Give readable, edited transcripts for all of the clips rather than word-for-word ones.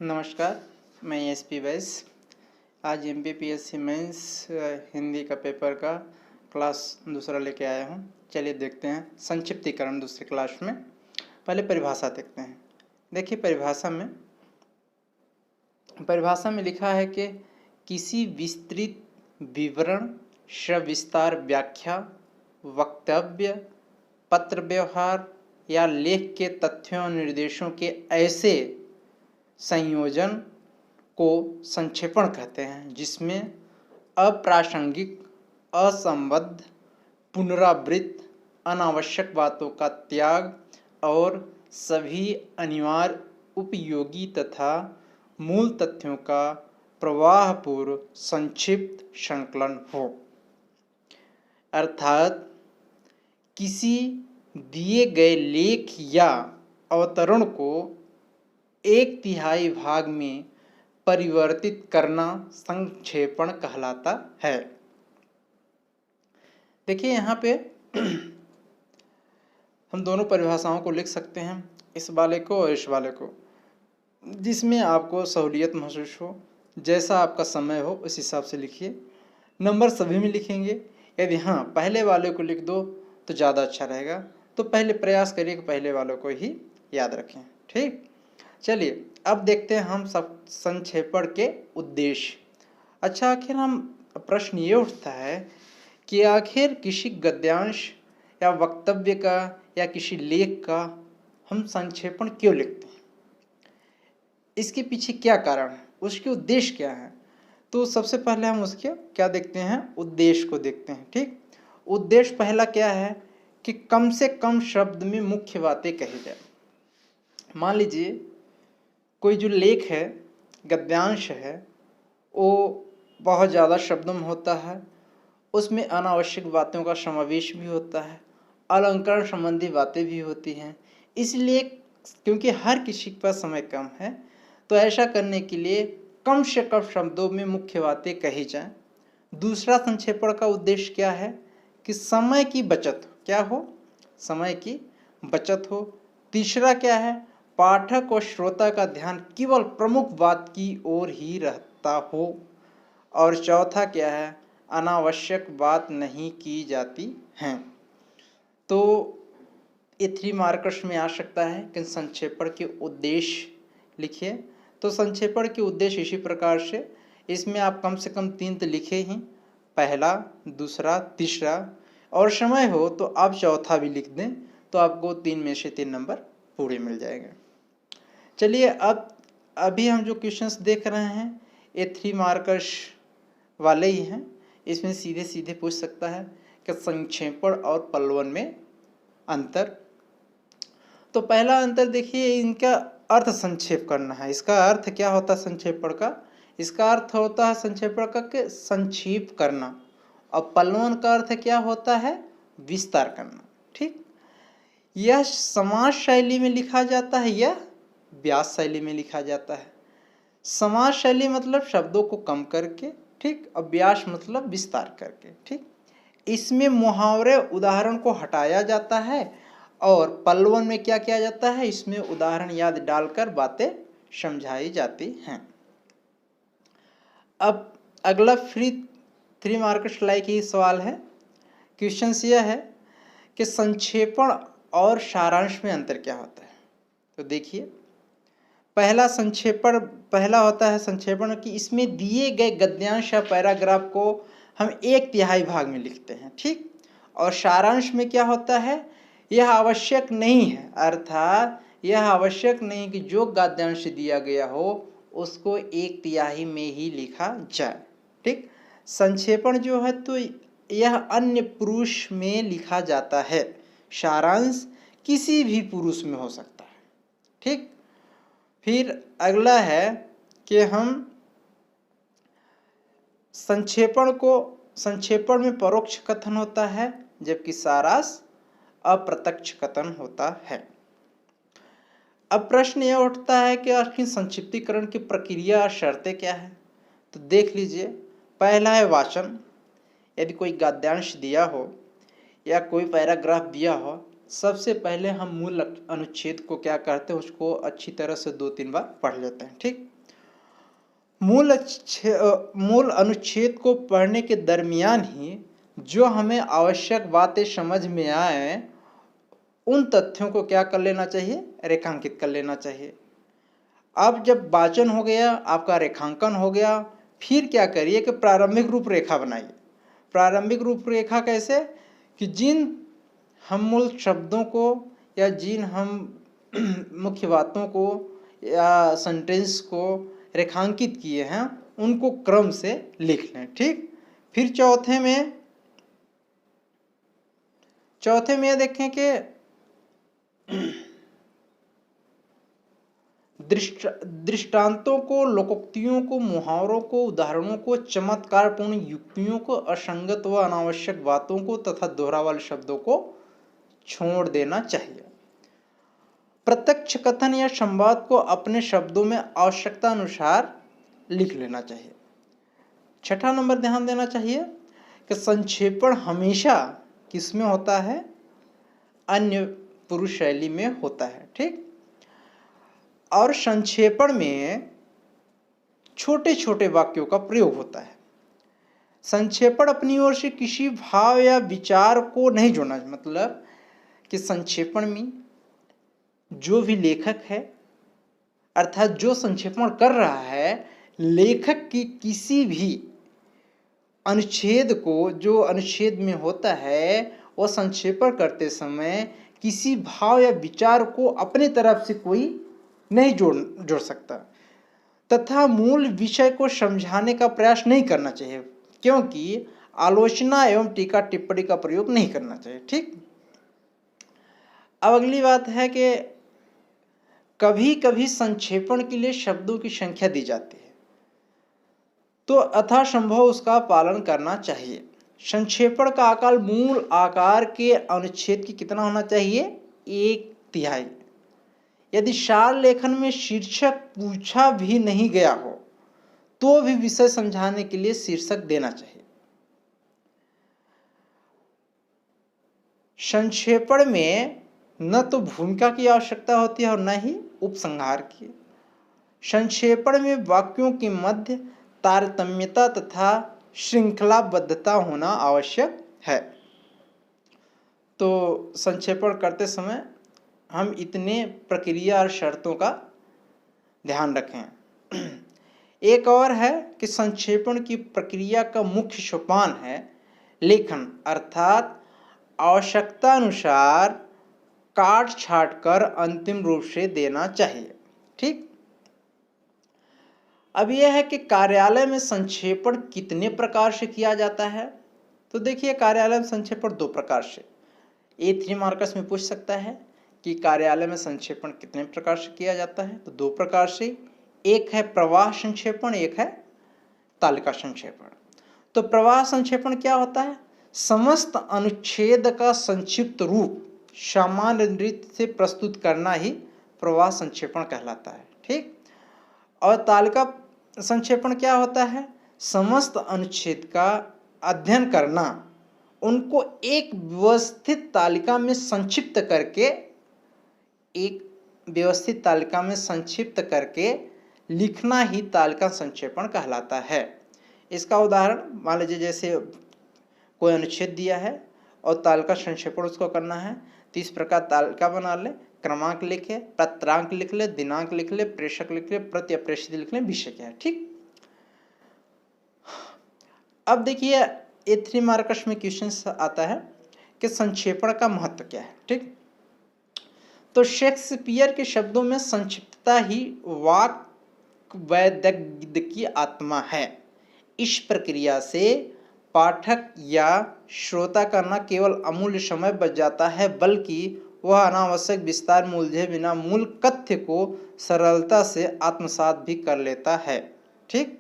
नमस्कार, मैं एसपी वैस। आज एमपीपीएससी मेंस हिंदी का पेपर का क्लास दूसरा लेके आया हूँ। चलिए देखते हैं संक्षिप्तीकरण दूसरी क्लास में। पहले परिभाषा देखते हैं। देखिए परिभाषा में लिखा है कि किसी विस्तृत विवरण, सविस्तार व्याख्या, वक्तव्य, पत्र व्यवहार या लेख के तथ्यों और निर्देशों के ऐसे संयोजन को संक्षेपण कहते हैं जिसमें अप्रासंगिक, असंबद्ध, पुनरावृत्त, अनावश्यक बातों का त्याग और सभी अनिवार्य, उपयोगी तथा मूल तथ्यों का प्रवाहपूर्व संक्षिप्त संकलन हो। अर्थात किसी दिए गए लेख या अवतरण को 1/3 भाग में परिवर्तित करना संक्षेपण कहलाता है। देखिए यहाँ पे हम दोनों परिभाषाओं को लिख सकते हैं, इस वाले को और इस वाले को, जिसमें आपको सहूलियत महसूस हो। जैसा आपका समय हो उस हिसाब से लिखिए। नंबर सभी में लिखेंगे। यदि हाँ पहले वाले को लिख दो तो ज़्यादा अच्छा रहेगा, तो पहले प्रयास करिए कि पहले वालों को ही याद रखें। ठीक, चलिए अब देखते हैं हम सब संक्षेपण के उद्देश्य। अच्छा, आखिर हम प्रश्न ये उठता है कि आखिर किसी गद्यांश या वक्तव्य का या किसी लेख का हम संक्षेपण क्यों लिखते हैं, इसके पीछे क्या कारण है, उसके उद्देश्य क्या है। तो सबसे पहले हम उसके क्या देखते हैं, उद्देश्य को देखते हैं। ठीक, उद्देश्य पहला क्या है कि कम से कम शब्द में मुख्य बातें कही जाए। मान लीजिए कोई जो लेख है, गद्यांश है, वो बहुत ज़्यादा शब्दों में होता है, उसमें अनावश्यक बातों का समावेश भी होता है, अलंकरण संबंधी बातें भी होती हैं। इसलिए क्योंकि हर किसी के पास समय कम है, तो ऐसा करने के लिए कम से कम शब्दों में मुख्य बातें कही जाएं। दूसरा संक्षेपण का उद्देश्य क्या है कि समय की बचत हो। क्या हो? समय की बचत हो। तीसरा क्या है, पाठक और श्रोता का ध्यान केवल प्रमुख बात की ओर ही रहता हो। और चौथा क्या है, अनावश्यक बात नहीं की जाती हैं। तो ये 3 मार्कर्स में आ सकता है कि संक्षेपण के उद्देश्य लिखिए। तो संक्षेपण के उद्देश्य इसी प्रकार से, इसमें आप कम से कम 3 तो लिखे ही, पहला, दूसरा, तीसरा, और समय हो तो आप चौथा भी लिख दें, तो आपको 3 में से 3 नंबर पूरे मिल जाएंगे। चलिए अब अभी हम जो क्वेश्चंस देख रहे हैं ये 3 मार्कर्स वाले ही हैं। इसमें सीधे सीधे पूछ सकता है कि संक्षेपण और पल्लवन में अंतर। तो पहला अंतर देखिए, इनका अर्थ संक्षेप करना है। इसका अर्थ क्या होता है संक्षेपण का? इसका अर्थ होता है संक्षेपण का कि संक्षेप करना, और पल्लवन का अर्थ क्या होता है? विस्तार करना। ठीक, यह समास शैली में लिखा जाता है या व्यास शैली में लिखा जाता है। समास शैली मतलब शब्दों को कम करके, ठीक, और व्यास मतलब विस्तार करके। ठीक, इसमें मुहावरे उदाहरण को हटाया जाता है, और पल्लवन में क्या किया जाता है, इसमें उदाहरण याद डालकर बातें समझाई जाती हैं। अब अगला 3 मार्कर्स लाइक ही सवाल है। क्वेश्चन यह है कि संक्षेपण और सारांश में अंतर क्या होता है। तो देखिए, पहला होता है संक्षेपण कि इसमें दिए गए गद्यांश या पैराग्राफ को हम 1/3 भाग में लिखते हैं। ठीक, और सारांश में क्या होता है, यह आवश्यक नहीं है, अर्थात यह आवश्यक नहीं कि जो गद्यांश दिया गया हो उसको 1/3 में ही लिखा जाए। ठीक, संक्षेपण जो है तो यह अन्य पुरुष में लिखा जाता है, सारांश किसी भी पुरुष में हो सकता है। ठीक, फिर अगला है कि हम संक्षेपण में परोक्ष कथन होता है, जबकि सारांश अप्रत्यक्ष कथन होता है। अब प्रश्न यह उठता है कि आखिर संक्षिप्तीकरण की प्रक्रिया और शर्तें क्या है। तो देख लीजिए, पहला है वाचन। यदि कोई गद्यांश दिया हो या कोई पैराग्राफ दिया हो, सबसे पहले हम मूल अनुच्छेद को क्या करते हैं, उसको अच्छी तरह से 2-3 बार पढ़ लेते हैं। ठीक, मूल अनुच्छेद को पढ़ने के दरमियान ही जो हमें आवश्यक बातें समझ में आए उन तथ्यों को क्या कर लेना चाहिए, रेखांकित कर लेना चाहिए। अब जब वाचन हो गया, आपका रेखांकन हो गया, फिर क्या करिए कि प्रारंभिक रूपरेखा बनाइए। प्रारंभिक रूपरेखा कैसे कि जिन हम मूल शब्दों को या जिन हम मुख्य बातों को या सेंटेंस को रेखांकित किए हैं उनको क्रम से लिख लें। ठीक, फिर चौथे में देखें कि दृष्टांतों को, लोकोक्तियों को, मुहावरों को, उदाहरणों को, चमत्कारपूर्ण युक्तियों को, असंगत व अनावश्यक बातों को तथा दोहरा वाले शब्दों को छोड़ देना चाहिए। प्रत्यक्ष कथन या संवाद को अपने शब्दों में आवश्यकता अनुसार लिख लेना चाहिए। छठा नंबर ध्यान देना चाहिए कि संक्षेपण हमेशा किसमें होता है, अन्य पुरुष शैली में होता है। ठीक, और संक्षेपण में छोटे छोटे वाक्यों का प्रयोग होता है। संक्षेपण अपनी ओर से किसी भाव या विचार को नहीं जोड़ना, मतलब कि संक्षेपण में जो भी लेखक है अर्थात जो संक्षेपण कर रहा है, लेखक की किसी भी अनुच्छेद को, जो अनुच्छेद में होता है, वह संक्षेपण करते समय किसी भाव या विचार को अपने तरफ से कोई नहीं जोड़ सकता तथा मूल विषय को समझाने का प्रयास नहीं करना चाहिए, क्योंकि आलोचना एवं टीका टिप्पणी का प्रयोग नहीं करना चाहिए। ठीक, अब अगली बात है कि कभी कभी संक्षेपण के लिए शब्दों की संख्या दी जाती है, तो यथासंभव उसका पालन करना चाहिए। संक्षेपण का आकार मूल आकार के अनुच्छेद की कितना होना चाहिए, 1/3। यदि सार लेखन में शीर्षक पूछा भी नहीं गया हो तो भी विषय समझाने के लिए शीर्षक देना चाहिए। संक्षेपण में न तो भूमिका की आवश्यकता होती है और न ही उपसंहार की। संक्षेपण में वाक्यों के मध्य तारतम्यता तथा श्रृंखलाबद्धता होना आवश्यक है। तो संक्षेपण करते समय हम इतने प्रक्रिया और शर्तों का ध्यान रखें। एक और है कि संक्षेपण की प्रक्रिया का मुख्य सोपान है लेखन, अर्थात आवश्यकता अनुसार काट छाट कर अंतिम रूप से देना चाहिए। ठीक, अब यह है कि कार्यालय में संक्षेपण कितने प्रकार से किया जाता है। तो देखिए, कार्यालय में संक्षेपण 2 प्रकार से, A3 मार्कस में पूछ सकता है कि कार्यालय में संक्षेपण कितने प्रकार से किया जाता है। तो 2 प्रकार से, एक है प्रवाह संक्षेपण, एक है तालिका संक्षेपण। तो प्रवाह संक्षेपण क्या होता है, समस्त अनुच्छेद का संक्षिप्त रूप सामान्य रीति से प्रस्तुत करना ही प्रवाह संक्षेपण कहलाता है। ठीक, और तालिका संक्षेपण क्या होता है, समस्त अनुच्छेद का अध्ययन करना, उनको एक व्यवस्थित तालिका में संक्षिप्त करके लिखना ही तालिका संक्षेपण कहलाता है। इसका उदाहरण मान लीजिए, जैसे कोई अनुच्छेद दिया है और तालिका संक्षेपण उसको करना है, तो इस प्रकार तालिका बना ले, क्रमांक लिखे, पत्रांक लिख ले, दिनांक लिख ले, प्रेषक लिख ले, प्रति अप्रेषित लिख ले, विषय क्या है। ठीक, अब देखिए A3 मार्कस में क्वेश्चन आता है कि संक्षेपण का महत्व क्या है। ठीक, तो शेक्सपियर के शब्दों में संक्षिप्तता ही वाक वैदग्ध्य की आत्मा है। इस प्रक्रिया से पाठक या श्रोता का न केवल अमूल्य समय बच जाता है, बल्कि वह अनावश्यक विस्तार में उलझे बिना मूल कथ्य को सरलता से आत्मसात भी कर लेता है। ठीक,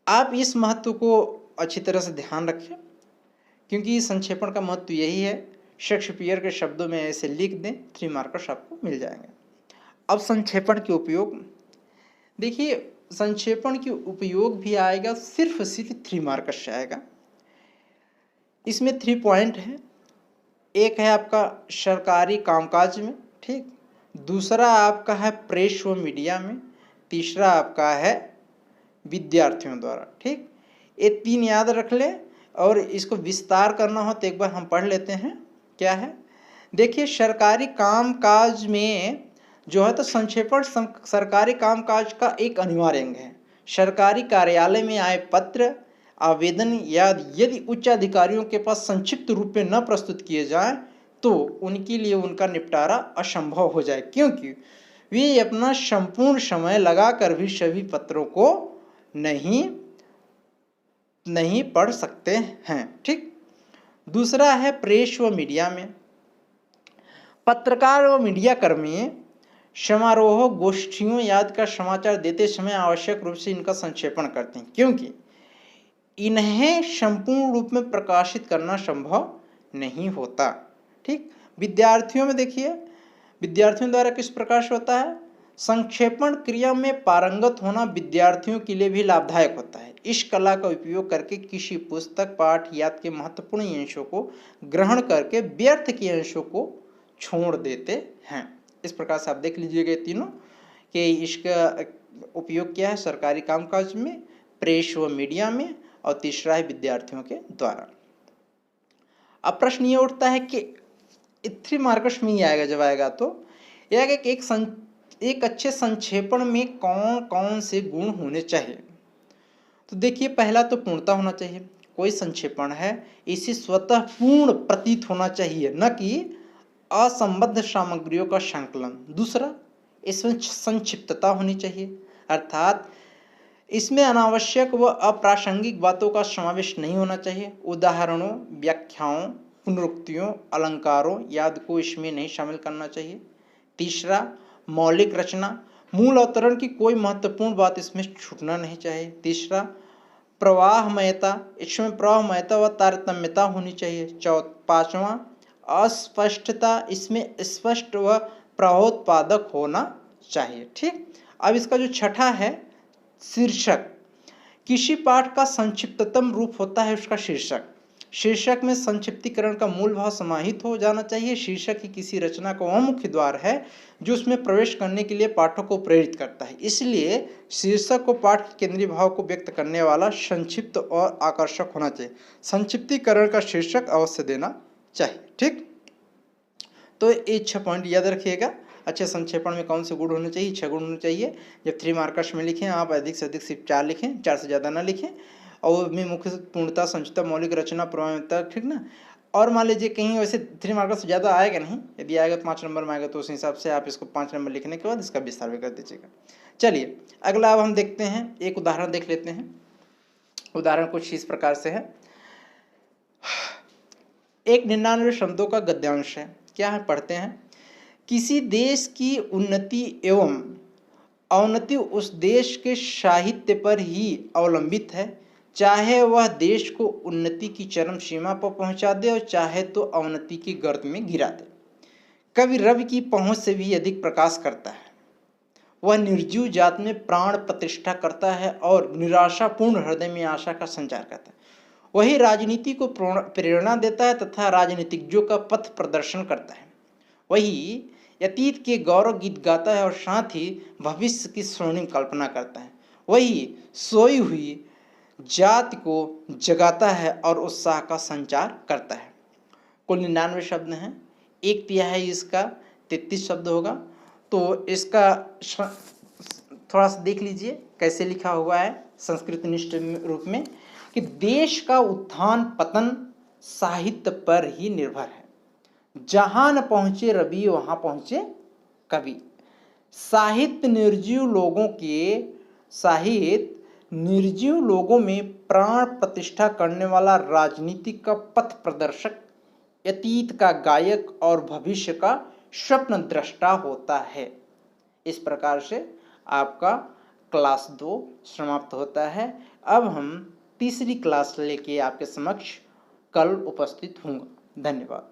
आप इस महत्व को अच्छी तरह से ध्यान रखें, क्योंकि संक्षेपण का महत्व यही है। शेक्सपियर के शब्दों में ऐसे लिख दें, 3 मार्कर्स आपको मिल जाएंगे। अब संक्षेपण के उपयोग देखिए, संक्षेपण के उपयोग भी आएगा सिर्फ 3 मार्कर्स से आएगा। इसमें 3 पॉइंट है। एक है आपका सरकारी कामकाज में, ठीक, दूसरा आपका है प्रेस व मीडिया में, तीसरा आपका है विद्यार्थियों द्वारा। ठीक, ये 3 याद रख ले और इसको विस्तार करना हो तो एक बार हम पढ़ लेते हैं। क्या है, देखिए सरकारी कामकाज में जो है तो संक्षेपण सरकारी कामकाज का एक अनिवार्य अंग है। सरकारी कार्यालय में आए पत्र आवेदन या यदि उच्च अधिकारियों के पास संक्षिप्त रूप में न प्रस्तुत किए जाएं तो उनके लिए उनका निपटारा असंभव हो जाए, क्योंकि वे अपना संपूर्ण समय लगाकर भी सभी पत्रों को नहीं पढ़ सकते हैं। ठीक, दूसरा है प्रेस व मीडिया में। पत्रकार व मीडिया कर्मी समारोह गोष्ठियों याद का समाचार देते समय आवश्यक रूप से इनका संक्षेपण करते हैं, क्योंकि इन्हें संपूर्ण रूप में प्रकाशित करना संभव नहीं होता। ठीक, विद्यार्थियों में देखिए, विद्यार्थियों द्वारा किस प्रकार से होता है, संक्षेपण क्रिया में पारंगत होना विद्यार्थियों के लिए भी लाभदायक होता है। इस कला का उपयोग करके किसी पुस्तक पाठ याद के महत्वपूर्ण अंशों को ग्रहण करके व्यर्थ के अंशों को छोड़ देते हैं। इस प्रकार से आप देख लीजिएगा तीनों कि इसका उपयोग क्या है सरकारी कामकाज में, प्रेस व मीडिया में, और तीसरा है विद्यार्थियों के द्वारा। अब प्रश्न ये उठता है कि 3 मार्कर्स में ही आएगा, जब आएगा तो यह आएगा कि एक अच्छे संक्षेपण में कौन कौन से गुण होने चाहिए। तो देखिए, पहला तो पूर्णता होना चाहिए। कोई संक्षेपण है इसे स्वतः पूर्ण प्रतीत होना चाहिए, न कि असंबद्ध सामग्रियों का संकलन। दूसरा, इसमें संक्षिप्तता होनी चाहिए, अर्थात इसमें अनावश्यक व अप्रासंगिक बातों का समावेश नहीं होना चाहिए। उदाहरणों, व्याख्याओं, पुनरुक्तियों, अलंकारों याद को इसमें नहीं शामिल करना चाहिए। तीसरा, मौलिक रचना, मूल अवतरण की कोई महत्वपूर्ण बात इसमें छूटना नहीं चाहिए। तीसरा, प्रवाहमयता, इसमें प्रवाहमयता व तारतम्यता होनी चाहिए। पांचवा, अस्पष्टता, इसमें स्पष्ट व प्रभावोत्पादक होना चाहिए। ठीक, अब इसका जो छठा है शीर्षक, किसी पाठ का संक्षिप्ततम रूप होता है उसका शीर्षक। शीर्षक में संक्षिप्तीकरण का मूल भाव समाहित हो जाना चाहिए। शीर्षक ही किसी रचना का वह मुख्य द्वार है जो उसमें प्रवेश करने के लिए पाठक को प्रेरित करता है। इसलिए शीर्षक को पाठ के केंद्रीय भाव को व्यक्त करने वाला, संक्षिप्त और आकर्षक होना चाहिए। संक्षिप्तीकरण का शीर्षक अवश्य देना चाहिए। ठीक, तो ये 6 पॉइंट याद रखिएगा। अच्छे संक्षेपण में कौन से गुण होने चाहिए, 6 गुण होने चाहिए। जब 3 मार्कर्स में लिखें आप अधिक से अधिक सिर्फ 4 लिखें, 4 से ज़्यादा ना लिखें। और में मुख्य पूर्णता, संक्षिप्तता, मौलिक रचना, प्रभावता। ठीक ना, और मान लीजिए कहीं वैसे 3 मार्कर्स से ज़्यादा आएगा नहीं, यदि आएगा तो 5 नंबर में आएगा, तो उस हिसाब से आप इसको 5 नंबर लिखने के बाद इसका विस्तार भी कर दीजिएगा। चलिए अगला अब हम देखते हैं, एक उदाहरण देख लेते हैं। उदाहरण कुछ इस प्रकार से है। एक 99 शब्दों का गद्यांश है। क्या है, पढ़ते हैं। किसी देश की उन्नति एवं अवनति उस देश के साहित्य पर ही अवलंबित है, चाहे वह देश को उन्नति की चरम सीमा पर पहुंचा दे और चाहे तो अवनति की गर्त में गिरा दे। कवि रवि की पहुंच से भी अधिक प्रकाश करता है। वह निर्जीव जात में प्राण प्रतिष्ठा करता है और निराशापूर्ण हृदय में आशा का संचार करता है। वही राजनीति को प्रेरणा देता है तथा राजनीतिज्ञों का पथ प्रदर्शन करता है। वही अतीत के गौरव गीत गाता है और साथ ही भविष्य की स्वर्णिम कल्पना करता है। वही सोई हुई जाति को जगाता है और उत्साह का संचार करता है। कुल 99 शब्द हैं, 1/3 इसका 33 शब्द होगा। तो इसका थोड़ा सा देख लीजिए कैसे लिखा हुआ है संस्कृत निष्ठ रूप में, कि देश का उत्थान पतन साहित्य पर ही निर्भर है। जहां न पहुंचे रवि वहां पहुंचे कवि। साहित्य निर्जीव लोगों में प्राण प्रतिष्ठा करने वाला राजनीतिक का पथ प्रदर्शक, अतीत का गायक और भविष्य का स्वप्न दृष्टा होता है। इस प्रकार से आपका क्लास 2 समाप्त होता है। अब हम तीसरी क्लास लेके आपके समक्ष कल उपस्थित होंगे। धन्यवाद।